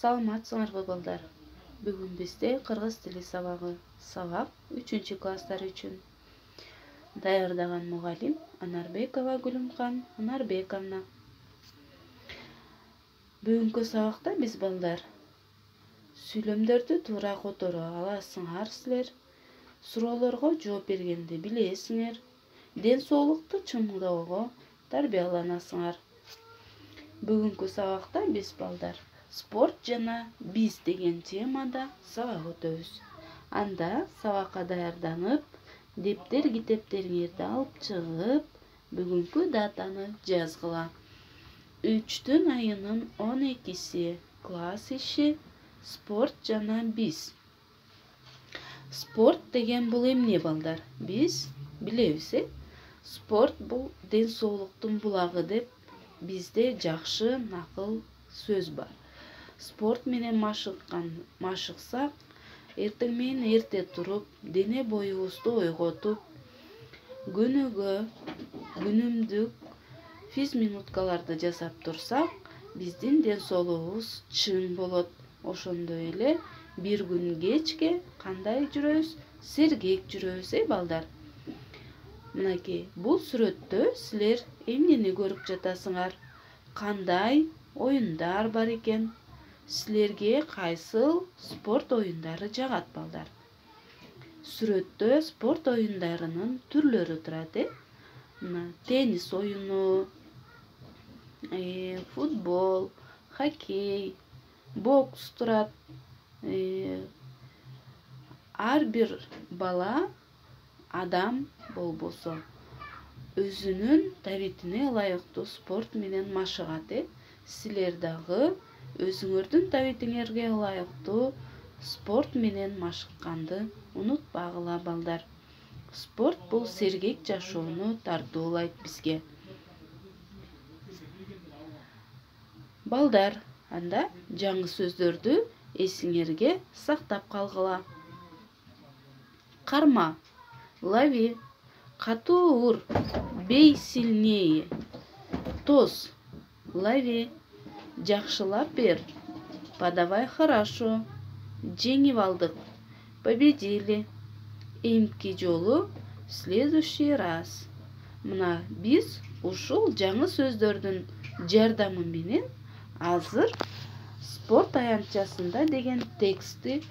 Саламатсыңарбы балдар. Бүгүн бизде кыргыз тили сабагы. Сабак 3-класстар үчүн. Даярдаган мугалим Анарбекова Гүлүмкан Анарбековна. Бүгүнкү сабакта биз балдар сүйлөмдөрдү туура которо аласыңар силер. Суроолорго жооп бергенди билесиңер. Ден соолукту чыңдоого тарбияланасыңар. Бүгүнкү сабакта биз балдар спорт жана биз деген темада сабак өтөбүз. Анда сабакка даярданып, дептер китептериңерди алып чыгып, бүгүнкү датаны жазгыла. 3 айынын 12-си класс иши спорт жана биз. Спорт деген бул эмне балдар? Биз билебиз, спорт бул ден соолуктун булагы деп бизде жакшы накыл сөз бар. Спорт менен машыксак, эртең менен эрте туруп, дене боюбузду ойготуп, күнүмдүк физминуткаларды жасап турсак, биздин ден соолугубуз чың болот. Ошондой эле бир күн кечке кандай жүрөбүз? Сергек жүрөбүз, балдар. Мынакей, бул сүрөттө силер эмнени көрүп жатасыңар? Кандай оюндар бар экен? Силерге кайсыл спорт оюндары жагат, балдар? Сүрөттө спорт оюндарынын түрлөрү турат, Теннис оюну, футбол, хоккей, бокс турат. Ар бир бала, адам болбосо, өзүнүн табитине ылайыктуу спорт менен машыгат, Силер дагы өзүңөрдүн табитиңерге ылайыктуу спорт менен машыкканды унутпагыла, балдар. Спорт бул сергек жашоону тартуулайт бизге. Балдар, анда жаңы сөздөрдү эсиңерге сактап калгыла. Карма, лови, катуу ур, бей сильнее. Тос, лови, жакшылап бер, подавай хорошо, жеңип алдык, победили, эмки жолу, следующий раз. Мына биз ушул жаңы сөздөрдүн жардамы менен азыр спорт аянтчасында деген текстти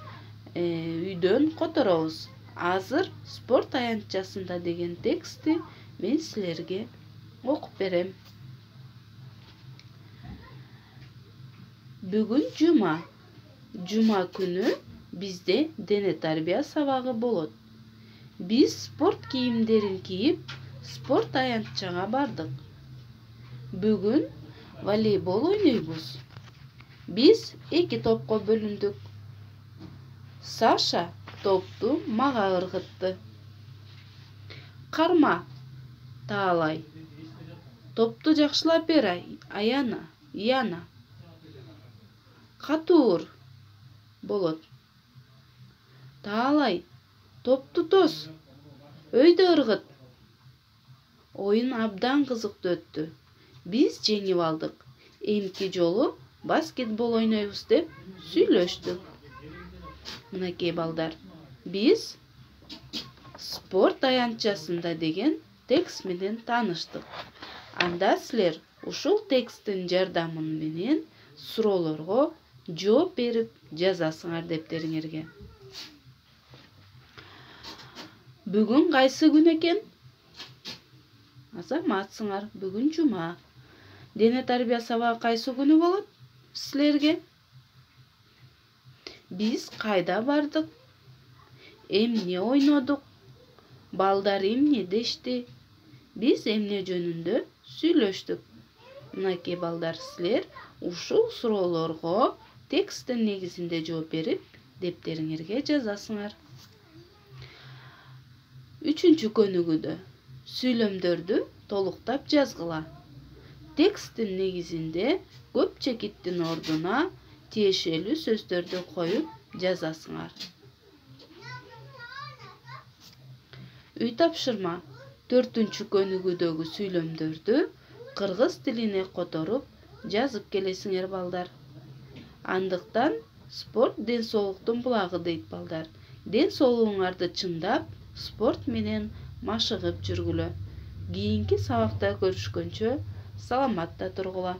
үйдөн которобуз. Азыр спорт аянтчасында деген текстти мен силерге окуп берем. Бүгүн жума. Жума күнү бизде дене тарбия сабагы болот. Биз спорт кийимдерин кийип, спорт аянтчага бардык. Бүгүн волейбол ойнойбуз. Биз 2 топко бөлүндүк. Саша топту мага ыргытты. Карма, таалай. Топту жакшылап бер, Яна. Катуур болот. Таалай, топту тос. Өйдө ыргыт. Оюн абдан кызыктуу өттү. Биз жеңип алдык. Эмки жолу баскетбол ойнойбуз деп сүйлөштүк. Мынакей балдар, биз спорт аянтчасында деген текст менен тааныштык. Анда силер ушул тексттин жардамы менен суроолорго жооп берип жазасыңар дептериңерге. Бүгүн кайсы күн экен? Азаматсыңар, бүгүн жума. Дене тарбия сабагы кайсы күнү болот силерге? Биз кайда бардык? Эмне ойнодук? Балдар эмне дешти? Биз эмне жөнүндө сүйлөштүк? Мынакей балдар, силер ушул суроолорго тексттин негизинде жооп берип, дептериңерге жазасыңар. 3 көнүгүүдө сүйлөмдөрдү толуктап жазгыла. Тексттин негизинде көп чекиттин ордуна тиешелүү сөздөрдү коюп жазасыңар. Үй тапшырма. 4 көнүгүүдөгү сүйлөмдөрдү кыргыз тилине которуп жазып келесиңер, балдар. Андыктан спорт ден соолуктун булагы дейт балдар. Ден соолугуңарды чындап, спорт менен машыгып жүргүлө. Кийинки сабакта көрүшкөнчө саламатта тургула.